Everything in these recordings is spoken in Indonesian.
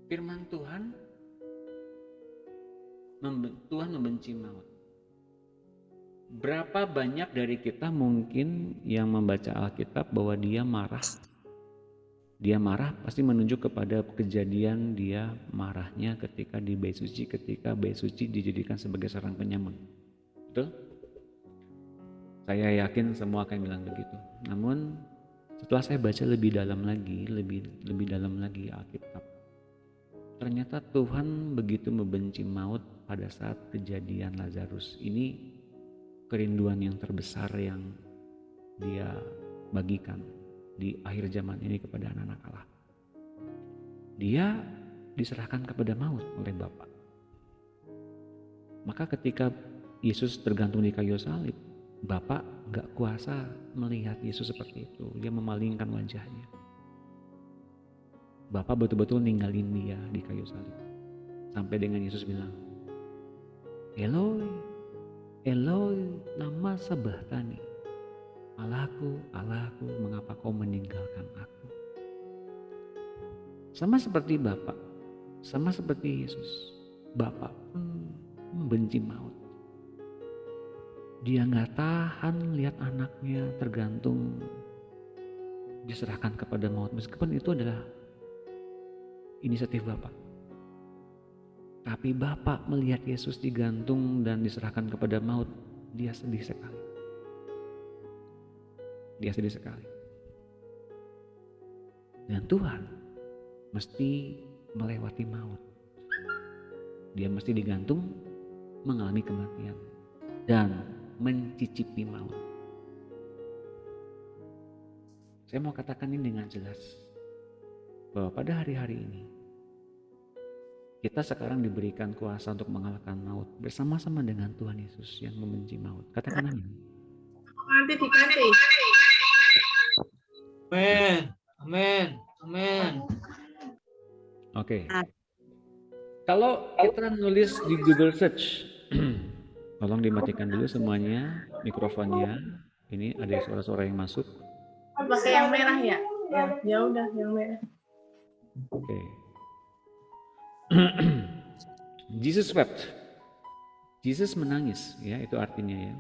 Firman Tuhan, Tuhan membenci maut. Berapa banyak dari kita mungkin yang membaca Alkitab bahwa dia marah. Dia marah pasti menunjuk kepada kejadian dia marahnya ketika di bait suci, ketika bait suci dijadikan sebagai sarang penyamun. Betul? Saya yakin semua akan bilang begitu. Namun setelah saya baca lebih dalam lagi Alkitab, ternyata Tuhan begitu membenci maut pada saat kejadian Lazarus. Ini kerinduan yang terbesar yang dia bagikan di akhir zaman ini kepada anak-anak Allah. Dia diserahkan kepada maut oleh Bapa. Maka ketika Yesus tergantung di kayu salib, Bapa gak kuasa melihat Yesus seperti itu. Dia memalingkan wajahnya. Bapa betul-betul ninggalin dia di kayu salib. Sampai dengan Yesus bilang, Eloi, Eloi, lama sabachthani. Allahku, Allahku, mengapa kau meninggalkan aku? Sama seperti Bapa, sama seperti Yesus, Bapa pun membenci maut. Dia gak tahan lihat anaknya tergantung, diserahkan kepada maut, meskipun itu adalah inisiatif Bapa. Tapi Bapa melihat Yesus digantung dan diserahkan kepada maut, dia sedih sekali. Dia sedih sekali. Dan Tuhan mesti melewati maut. Dia mesti digantung, mengalami kematian, dan mencicipi maut. Saya mau katakan ini dengan jelas, bahwa pada hari-hari ini, kita sekarang diberikan kuasa untuk mengalahkan maut bersama-sama dengan Tuhan Yesus yang membenci maut. Katakan amin. Nanti dikasih. Amin, amin, amin. Oke. Kalau kita nulis di Google Search, tolong dimatikan dulu semuanya mikrofonnya. Ini ada suara-suara yang masuk. Pakai yang merah ya? Ya udah yang merah. Oke. Jesus wept. Jesus menangis, ya itu artinya ya.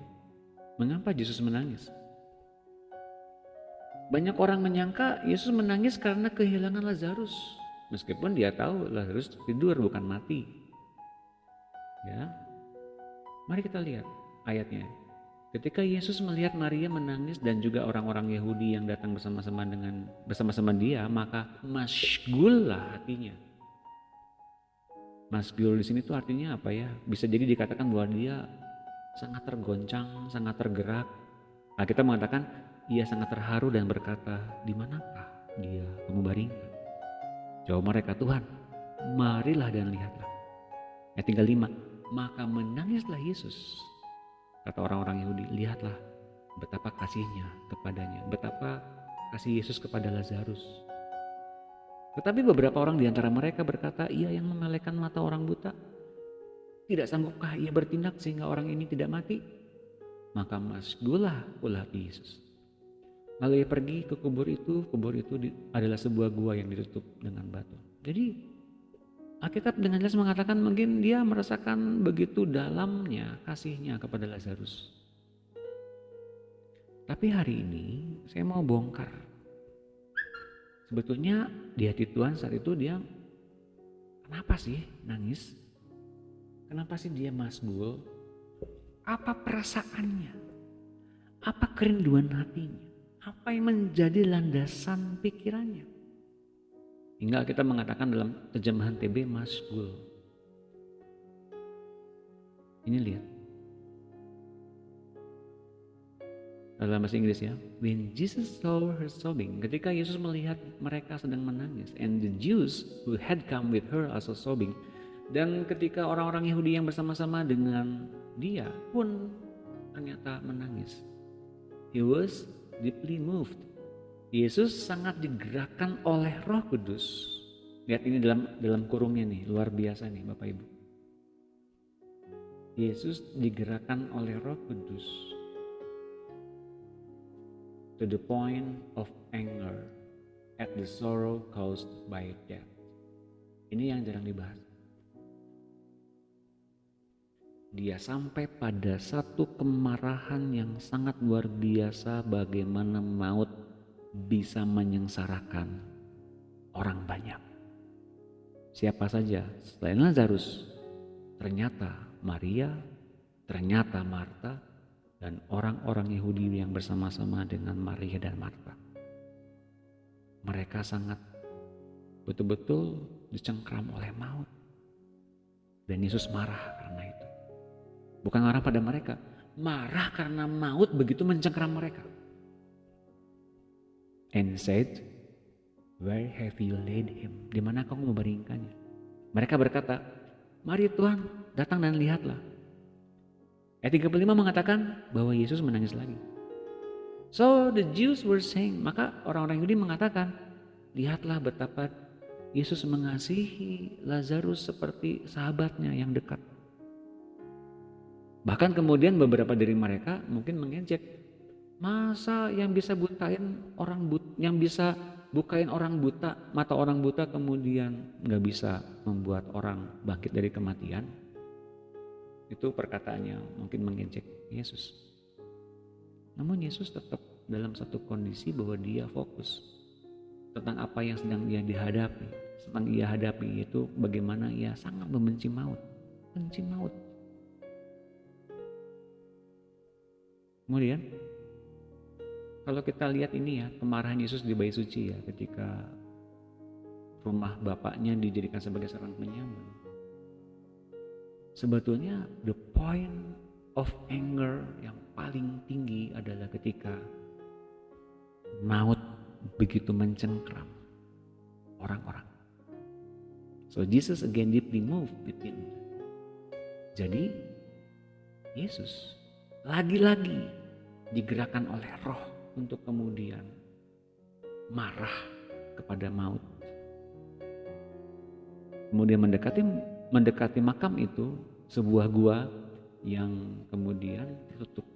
Mengapa Yesus menangis? Banyak orang menyangka Yesus menangis karena kehilangan Lazarus. Meskipun dia tahu Lazarus tidur bukan mati. Ya. Mari kita lihat ayatnya. Ketika Yesus melihat Maria menangis dan juga orang-orang Yahudi yang datang bersama-sama dia, maka masygullah hatinya. Masgul di sini tuh artinya apa ya? Bisa jadi dikatakan bahwa dia sangat tergoncang, sangat tergerak. Nah, kita mengatakan ia sangat terharu dan berkata, di manakah dia pembaringan? Jawab mereka, Tuhan, marilah dan lihatlah. Ayat 35, maka menangislah Yesus. Kata orang-orang Yahudi, lihatlah betapa kasihnya kepadanya, betapa kasih Yesus kepada Lazarus. Tetapi beberapa orang di antara mereka berkata, ia yang memelekkan mata orang buta. Tidak sanggupkah ia bertindak sehingga orang ini tidak mati? Maka masgullah pula Yesus. Lalu ia pergi ke kubur itu adalah sebuah gua yang ditutup dengan batu. Jadi Alkitab dengan jelas mengatakan mungkin dia merasakan begitu dalamnya kasihnya kepada Lazarus. Tapi hari ini saya mau bongkar. Sebetulnya di hati Tuhan saat itu dia kenapa sih nangis? Kenapa sih dia masgul? Apa perasaannya? Apa kerinduan hatinya? Apa yang menjadi landasan pikirannya? Hingga kita mengatakan dalam terjemahan TB masgul. Ini lihat. Dalam bahasa Inggris ya. When Jesus saw her sobbing. Ketika Yesus melihat mereka sedang menangis. And the Jews who had come with her also sobbing. Dan ketika orang-orang Yahudi yang bersama-sama dengan dia pun ternyata menangis. He was deeply moved. Yesus sangat digerakkan oleh Roh Kudus. Lihat ini dalam kurungnya nih, luar biasa nih Bapak Ibu. Yesus digerakkan oleh Roh Kudus to the point of anger. at the sorrow caused by death. Ini yang jarang dibahas. Dia sampai pada satu kemarahan yang sangat luar biasa bagaimana maut bisa menyengsarakan orang banyak. Siapa saja selain Lazarus, ternyata Maria, ternyata Marta, dan orang-orang Yahudi yang bersama-sama dengan Maria dan Marta. Mereka sangat betul-betul dicengkram oleh maut. Dan Yesus marah karena itu. Bukan marah pada mereka, marah karena maut begitu mencengkram mereka. And said, where have you laid him? Di mana kau membaringkannya? Mereka berkata, mari Tuhan, datang dan lihatlah. Ayat 35 mengatakan bahwa Yesus menangis lagi. So the Jews were saying, maka orang-orang Yahudi mengatakan, lihatlah betapa Yesus mengasihi Lazarus seperti sahabatnya yang dekat. Bahkan kemudian beberapa dari mereka mungkin mengejek, masa yang bisa bukain orang buta, mata orang buta kemudian nggak bisa membuat orang bangkit dari kematian. Itu perkataannya mungkin mengejek Yesus. Namun Yesus tetap dalam satu kondisi bahwa dia fokus tentang apa yang sedang ia dihadapi. Sedang ia hadapi itu bagaimana ia sangat membenci maut. Benci maut. Kemudian kalau kita lihat ini ya, kemarahan Yesus di Bait Suci ya, ketika rumah bapaknya dijadikan sebagai sarang penyambung. Sebetulnya the point of anger yang paling tinggi adalah ketika maut begitu mencengkram orang-orang. So Jesus again deeply moved within. Jadi Yesus lagi-lagi digerakkan oleh Roh untuk kemudian marah kepada maut. Kemudian mendekati makam itu, sebuah gua yang kemudian tertutup.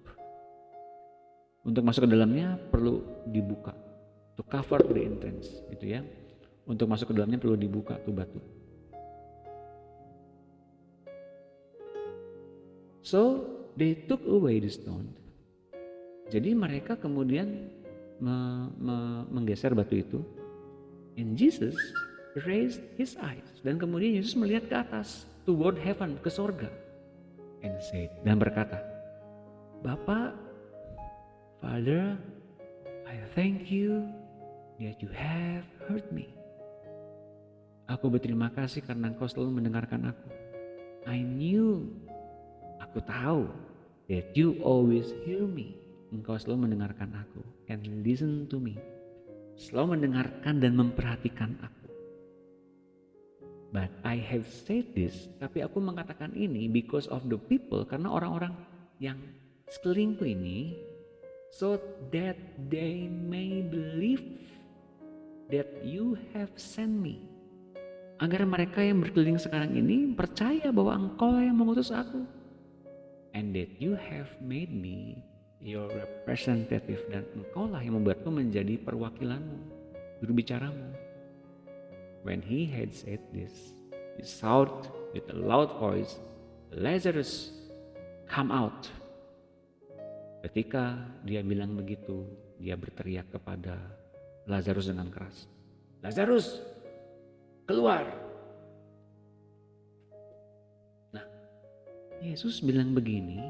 Untuk masuk ke dalamnya perlu dibuka, to cover the entrance, gitu ya. Untuk masuk ke dalamnya perlu dibuka tuh batu. So they took away the stone. Jadi mereka kemudian menggeser batu itu. And Jesus raised his eyes. Dan kemudian Yesus melihat ke atas, toward heaven, ke sorga. And said, dan berkata, Bapa, Father, I thank you that you have heard me. Aku berterima kasih karena Engkau selalu mendengarkan aku. Aku tahu that you always hear me. Engkau selalu mendengarkan aku and listen to me. Selalu mendengarkan dan memperhatikan aku. But I have said this, tapi aku mengatakan ini because of the people, karena orang-orang yang sekelilingku ini, so that they may believe that you have sent me. Agar mereka yang berkeliling sekarang ini percaya bahwa Engkau yang mengutus aku. And that you have made me your representative, dan Engkau lah yang membuatku menjadi perwakilanmu, juru bicaramu. When he had said this, he shouted with a loud voice, Lazarus, come out. Ketika dia bilang begitu, dia berteriak kepada Lazarus dengan keras, Lazarus, keluar. Nah, Yesus bilang begini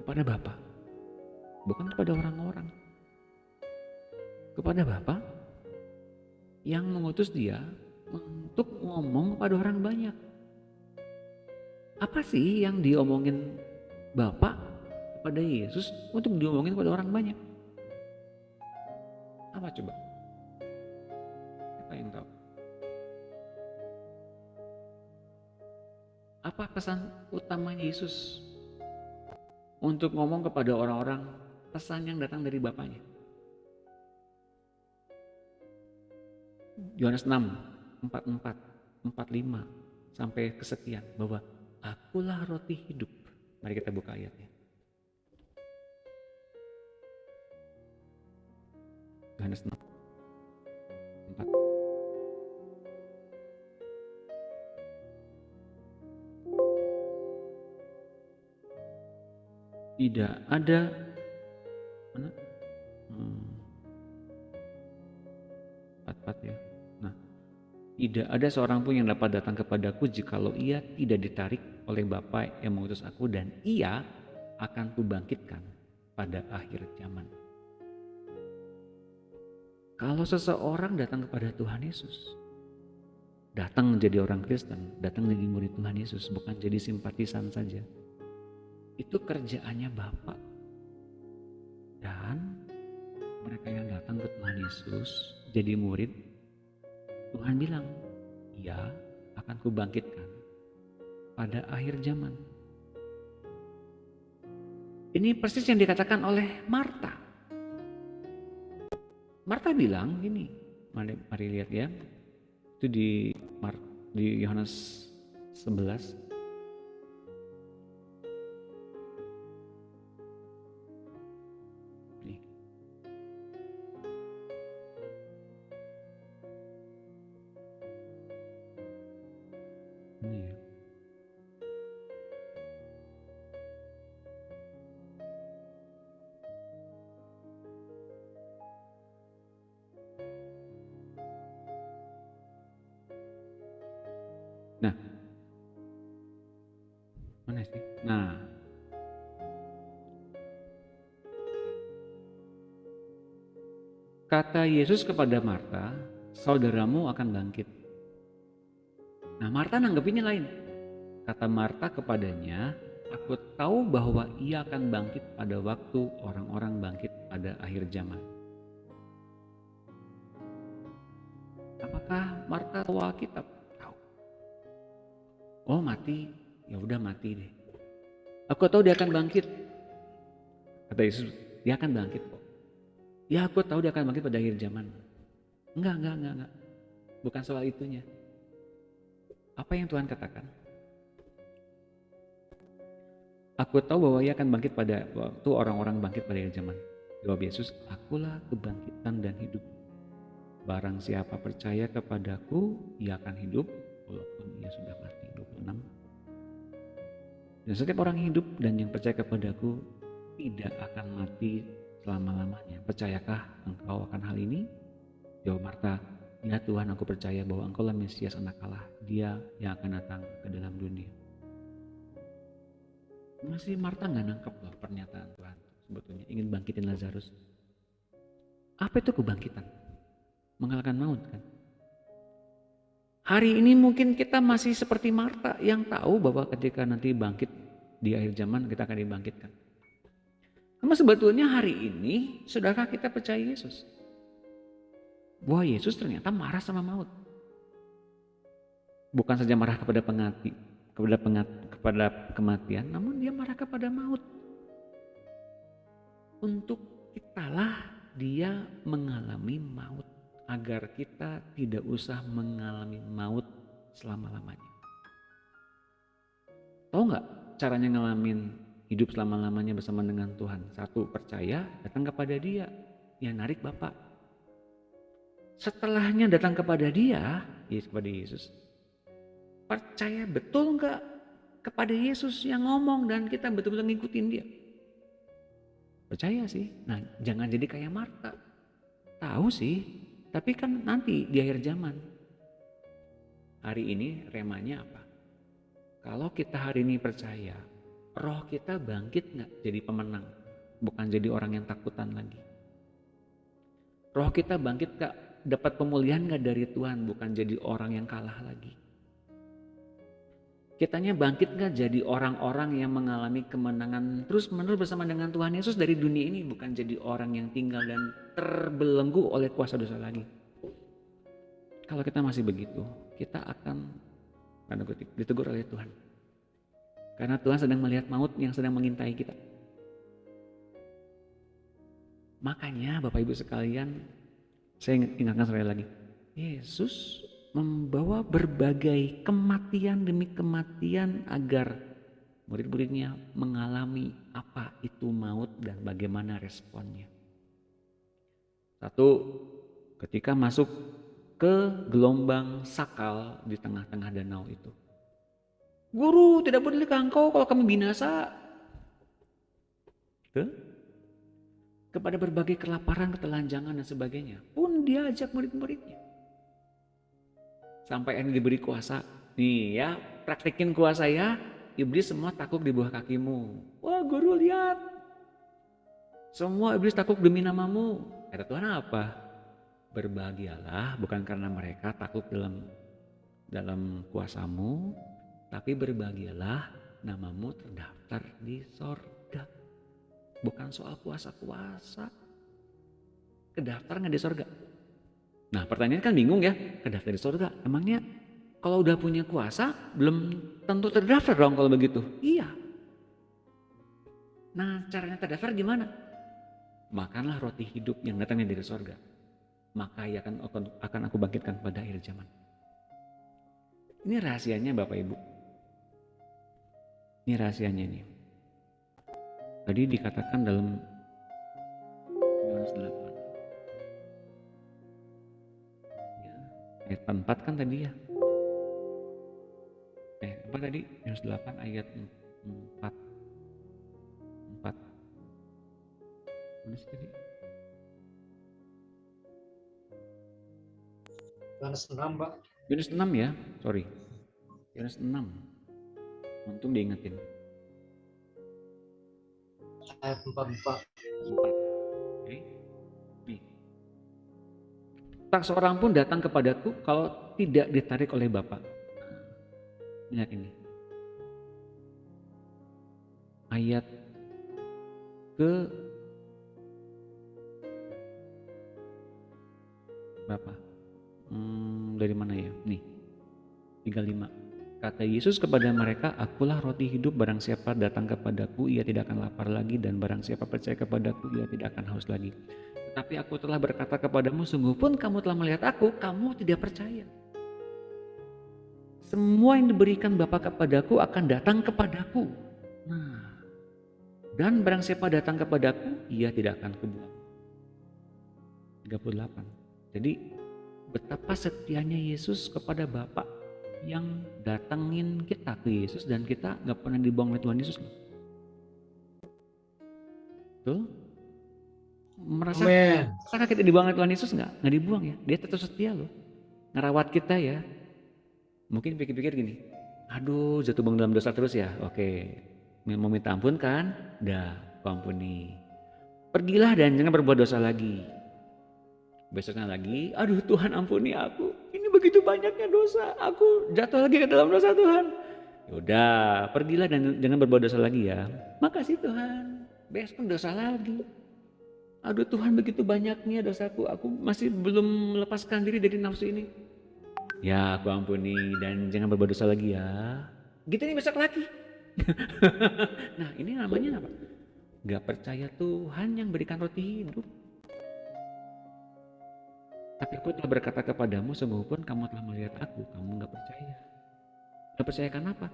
kepada Bapa, bukan kepada orang-orang, kepada Bapa yang mengutus dia untuk ngomong kepada orang banyak. Apa sih yang diomongin Bapa kepada Yesus untuk diomongin kepada orang banyak? Apa coba? Siapa yang tahu? Apa pesan utama Yesus untuk ngomong kepada orang-orang, pesan yang datang dari Bapaknya? Yohanes 6, 44, 45 sampai kesekian, bahwa akulah roti hidup. Mari kita buka ayatnya. Yohanes 6, 4. Tidak ada mana? 4 ya. Nah, tidak ada seorang pun yang dapat datang kepadaku jikalau ia tidak ditarik oleh Bapa yang mengutus aku, dan ia akan kubangkitkan pada akhir zaman. Kalau seseorang datang kepada Tuhan Yesus, datang menjadi orang Kristen, datang menjadi murid Tuhan Yesus, bukan jadi simpatisan saja. Itu kerjaannya Bapa. Dan mereka yang datang ke Tuhan Yesus jadi murid, Tuhan bilang, ia akan kubangkitkan pada akhir zaman. Ini persis yang dikatakan oleh Marta. Marta bilang gini, mari lihat ya, itu di Yohanes 11. Nih. Ini ya. Nah, mana sih? Nah, kata Yesus kepada Marta, saudaramu akan bangkit. Nah, Marta nanggepinnya lain. Kata Marta kepadanya, aku tahu bahwa ia akan bangkit pada waktu orang-orang bangkit pada akhir zaman. Apakah Marta tahu Alkitab? Tahu. Oh, mati, ya udah mati deh. Aku tahu dia akan bangkit. Kata Yesus, dia akan bangkit kok. Ya, aku tahu dia akan bangkit pada akhir zaman. Enggak. Bukan soal itunya. Apa yang Tuhan katakan? Aku tahu bahwa ia akan bangkit pada waktu orang-orang bangkit pada akhir zaman. Jawab Yesus, akulah kebangkitan dan hidup. Barang siapa percaya kepadaku, ia akan hidup walaupun ia sudah mati. 26. Dan setiap orang hidup dan yang percaya kepadaku tidak akan mati selama-lamanya. Percayakah engkau akan hal ini? Jawab Marta, ya Tuhan, aku percaya bahwa engkau lah Mesias, anak Allah, dia yang akan datang ke dalam dunia. Masih Marta nggak nangkep loh pernyataan Tuhan sebetulnya ingin bangkitin Lazarus. Apa itu kebangkitan? Mengalahkan maut kan? Hari ini mungkin kita masih seperti Marta yang tahu bahwa ketika nanti bangkit di akhir zaman kita akan dibangkitkan. Namun sebetulnya hari ini saudara kita percaya Yesus. Bahwa Yesus ternyata marah sama maut. Bukan saja marah kepada kepada kematian, namun dia marah kepada maut. Untuk kitalah dia mengalami maut, agar kita tidak usah mengalami maut selama-lamanya. Tahu nggak caranya ngalamin hidup selama-lamanya bersama dengan Tuhan? 1, percaya, datang kepada dia, ya narik Bapak. Setelahnya datang kepada dia, kepada Yesus, percaya betul nggak kepada Yesus yang ngomong dan kita betul-betul ngikutin dia? Percaya sih. Nah, jangan jadi kayak Marta. Tahu sih, tapi kan nanti di akhir zaman. Hari ini remanya apa? Kalau kita hari ini percaya, roh kita bangkit nggak jadi pemenang, bukan jadi orang yang takutan lagi. Roh kita bangkit nggak dapat pemulihan nggak dari Tuhan, bukan jadi orang yang kalah lagi. Kitanya bangkit nggak jadi orang-orang yang mengalami kemenangan terus-menerus bersama dengan Tuhan Yesus dari dunia ini, bukan jadi orang yang tinggal dan terbelenggu oleh kuasa dosa lagi. Kalau kita masih begitu, kita akan ditegur oleh Tuhan. Karena Tuhan sedang melihat maut yang sedang mengintai kita. Makanya Bapak Ibu sekalian, saya ingatkan sekali lagi, Yesus membawa berbagai kematian demi kematian agar murid-muridnya mengalami apa itu maut dan bagaimana responnya. Satu, ketika masuk ke gelombang sakal di tengah-tengah danau itu. Guru, tidak peduli engkau kalau kami binasa. Tuh. Kepada berbagai kelaparan, ketelanjangan dan sebagainya pun dia ajak murid-muridnya. Sampai akhirnya diberi kuasa. Nih ya, praktekin kuasa ya. Iblis semua takut di bawah kakimu. Wah guru lihat. Semua iblis takut demi namamu. Kata Tuhan apa? Berbahagialah bukan karena mereka takut dalam kuasamu, tapi berbahagialah namamu terdaftar di sorga. Bukan soal kuasa-kuasa. Kedaftar nggak di sorga? Nah pertanyaan kan bingung ya, kedaftar di sorga. Emangnya kalau udah punya kuasa belum tentu terdaftar dong kalau begitu? Iya. Nah caranya terdaftar gimana? Makanlah roti hidup yang datangnya dari sorga. Maka ia akan aku bangkitkan pada akhir zaman. Ini rahasianya Bapak Ibu. Ini rahasianya nih. Tadi dikatakan dalam Yohanes 8. Ya, ayat 4 kan tadi ya. Apa tadi? Yohanes 8 ayat 4. Mana sih tadi? Yohanes 6, Pak. Yohanes 6 ya, sorry. Yohanes 6. Untung diingetin. Ayat 44. Oke. Nih. Tak seorang pun datang kepadaku kalau tidak ditarik oleh Bapa. Ingat ini. Ayat ke berapa? Dari mana ya? Nih, 35. Kata Yesus kepada mereka, akulah roti hidup, barang siapa datang kepadaku, ia tidak akan lapar lagi, dan barang siapa percaya kepadaku, ia tidak akan haus lagi. Tetapi aku telah berkata kepadamu, sungguh pun kamu telah melihat aku, kamu tidak percaya. Semua yang diberikan Bapa kepadaku akan datang kepadaku. Nah, dan barang siapa datang kepadaku, ia tidak akan kebuang. 38. Jadi betapa setianya Yesus kepada Bapa yang datangin kita ke Yesus dan kita gak pernah dibuang oleh Tuhan Yesus. Tuh, merasa kita dibuang oleh Tuhan Yesus nggak dibuang ya, dia tetap setia loh, ngerawat kita ya. Mungkin pikir-pikir gini, aduh jatuh dalam dosa terus ya, oke, mau minta ampun kan, dah aku ampuni, pergilah dan jangan berbuat dosa lagi. Besoknya lagi, aduh Tuhan ampuni aku, ini begitu banyaknya dosa, aku jatuh lagi ke dalam dosa Tuhan. Yaudah, pergilah dan jangan berbuat dosa lagi ya. Makasih Tuhan, besok dosa lagi. Aduh Tuhan begitu banyaknya dosaku, aku masih belum melepaskan diri dari nafsu ini. Ya aku ampuni dan jangan berbuat dosa lagi ya. Gitu nih besok lagi. Nah ini namanya apa? Gak percaya Tuhan yang berikan roti hidup. Tapi aku telah berkata kepadamu, sungguh pun kamu telah melihat aku, kamu gak percaya. Gak percaya kenapa?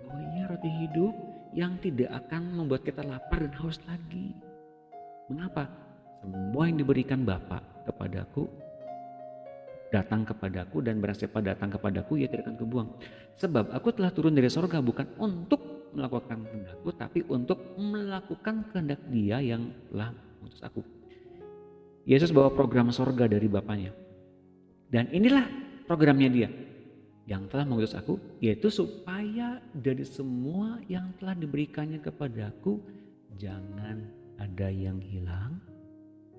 Bahwa ia roti hidup yang tidak akan membuat kita lapar dan haus lagi. Mengapa? Semua yang diberikan Bapa kepadaku datang kepadaku, dan barang siapa datang kepadaku ia tidak akan kebuang. Sebab aku telah turun dari sorga bukan untuk melakukan kehendakku, tapi untuk melakukan kehendak Dia yang telah mengutus aku. Yesus bawa program sorga dari Bapaknya. Dan inilah programnya Dia yang telah mengutus aku, yaitu supaya dari semua yang telah diberikannya kepadaku jangan ada yang hilang,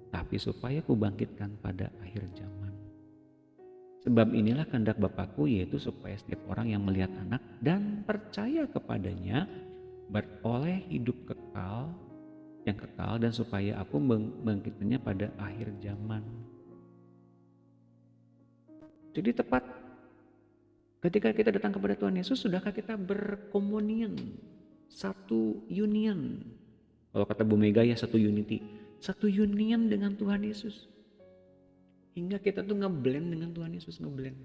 tapi supaya aku bangkitkan pada akhir zaman. Sebab inilah kehendak Bapakku, yaitu supaya setiap orang yang melihat anak dan percaya kepadanya beroleh hidup yang kekal, dan supaya aku membangkitkannya pada akhir zaman. Jadi tepat ketika kita datang kepada Tuhan Yesus, sudahkah kita berkomunion, satu union? Kalau kata Bu Mega ya, satu unity, satu union dengan Tuhan Yesus. Hingga kita tuh ngeblend dengan Tuhan Yesus, ngeblend.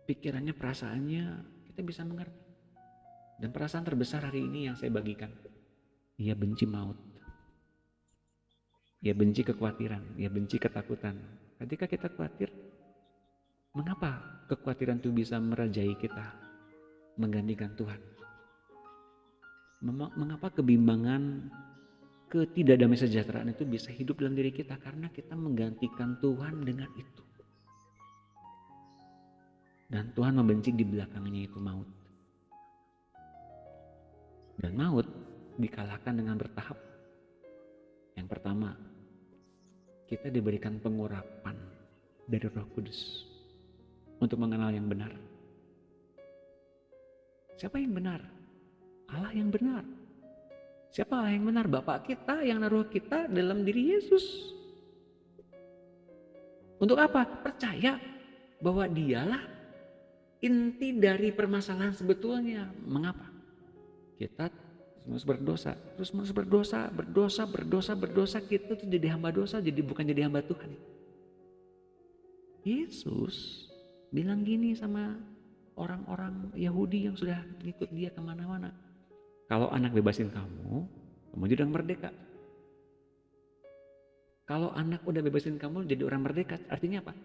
Pikirannya, perasaannya kita bisa mengerti. Dan perasaan terbesar hari ini yang saya bagikan, ia benci maut. ia benci kekhawatiran, ia benci ketakutan. Ketika kita khawatir, mengapa kekhawatiran itu bisa merajai kita, menggantikan Tuhan? Mengapa kebimbangan, ketidakdamaian sejahteraan itu bisa hidup dalam diri kita? Karena kita menggantikan Tuhan dengan itu. Dan Tuhan membenci di belakangnya itu maut. Dan maut dikalahkan dengan bertahap. Yang pertama, kita diberikan pengurapan dari Roh Kudus untuk mengenal yang benar. Siapa yang benar? Allah yang benar. Siapa Allah yang benar? Bapak kita yang naruh kita dalam diri Yesus. Untuk apa? Percaya bahwa dialah inti dari permasalahan sebetulnya. Mengapa? Kita terus berdosa, kita tuh jadi hamba dosa, jadi bukan jadi hamba Tuhan. Yesus bilang gini sama orang-orang Yahudi yang sudah ikut dia kemana-mana. Kalau anak bebasin kamu jadi orang merdeka. Kalau anak udah bebasin kamu jadi orang merdeka, artinya apa?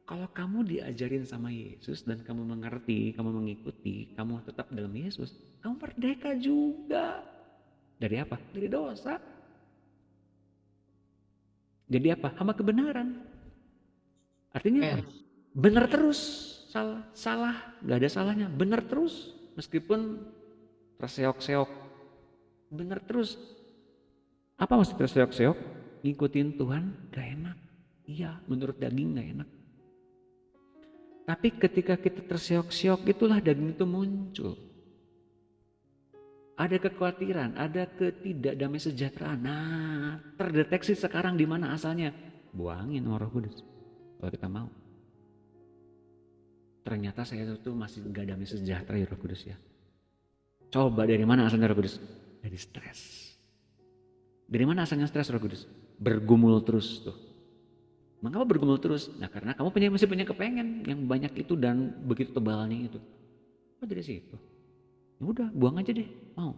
Kalau kamu diajarin sama Yesus dan kamu mengerti, kamu mengikuti, kamu tetap dalam Yesus, kamu merdeka juga. Dari apa? Dari dosa. Jadi apa? Hamba kebenaran. Artinya apa? Benar terus. Salah, gak ada salahnya. Benar terus. Meskipun terseok-seok. Benar terus. Apa maksud terseok-seok? Ngikutin Tuhan gak enak. Iya, menurut daging gak enak. Tapi ketika kita terseok-seok, itulah daging itu muncul. Ada kekhawatiran, ada ketidakdamaian sejahteraan. Nah, terdeteksi sekarang di mana asalnya. Buangin Roh Kudus kalau kita mau. Ternyata saya itu masih gak damai sejahtera ya Roh Kudus ya. Coba dari mana asalnya Roh Kudus? Dari stres. Dari mana asalnya stres Roh Kudus? Bergumul terus tuh. Mengapa bergumul terus? Nah karena kamu masih punya kepengen yang banyak itu dan begitu tebalnya itu. Oh dari situ. Ya udah buang aja deh, mau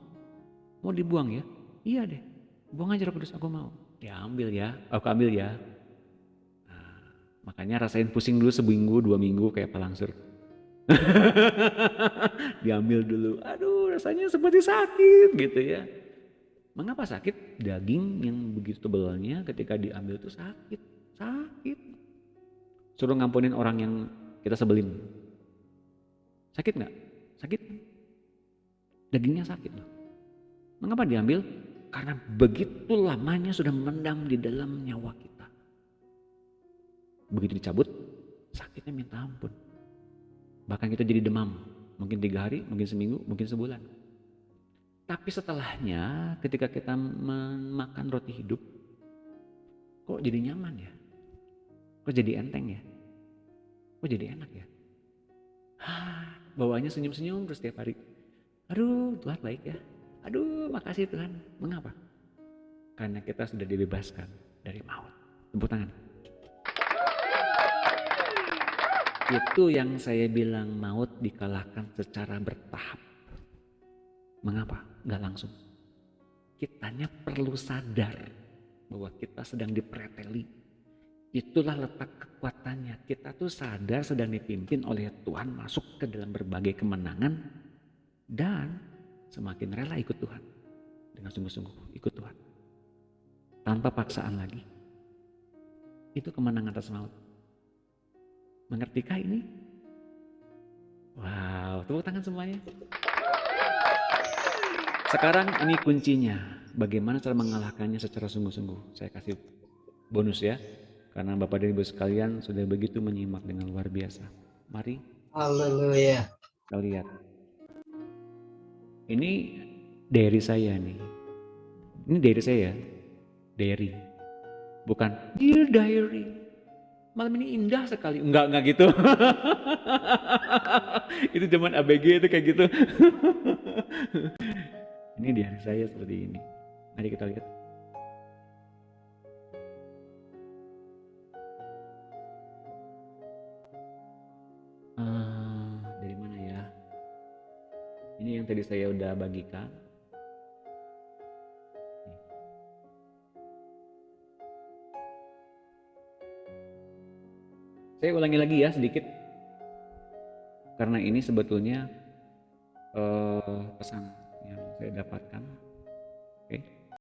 dibuang ya? Iya deh, buang aja Roh Kudus, aku mau. Ya ambil ya, aku ambil ya. Nah, makanya rasain pusing dulu seminggu, 2 minggu kayak palangsur. Diambil dulu, aduh rasanya seperti sakit gitu ya. Mengapa sakit? Daging yang begitu tebalnya ketika diambil itu sakit. Suruh ngampunin orang yang kita sebelin. Sakit gak? Sakit. Dagingnya sakit loh. Mengapa diambil? Karena begitu lamanya sudah mendam di dalam nyawa kita. Begitu dicabut, sakitnya minta ampun. Bahkan kita jadi demam. Mungkin 3 hari, mungkin seminggu, mungkin sebulan. Tapi setelahnya ketika kita memakan roti hidup, kok jadi nyaman ya? Kok jadi enteng ya? Kok jadi enak ya? Bawaannya senyum-senyum terus setiap hari. Aduh Tuhan baik ya. Aduh makasih Tuhan. Mengapa? Karena kita sudah dibebaskan dari maut. Tepuk tangan. Itu yang saya bilang maut dikalahkan secara bertahap. Mengapa? Gak langsung. Kitanya perlu sadar bahwa kita sedang dipreteli. Itulah letak kekuatannya. Kita tuh sadar sedang dipimpin oleh Tuhan masuk ke dalam berbagai kemenangan dan semakin rela ikut Tuhan. Dengan sungguh-sungguh ikut Tuhan. Tanpa paksaan lagi. Itu kemenangan atas maut. Mengertikah ini? Wow, tepuk tangan semuanya. Sekarang ini kuncinya. Bagaimana cara mengalahkannya secara sungguh-sungguh. Saya kasih bonus ya. Karena Bapak dan Ibu sekalian sudah begitu menyimak dengan luar biasa. Mari. Haleluya. Kita lihat. Ini diary saya nih. Ini diary saya. Diary. Bukan dear diary. Malam ini indah sekali. Enggak gitu. Itu zaman ABG itu kayak gitu. Ini diary saya seperti ini. Mari kita lihat. Dari mana ya? Ini yang tadi saya udah bagikan. Saya ulangi lagi ya sedikit, karena ini sebetulnya pesan yang saya dapatkan. Oke.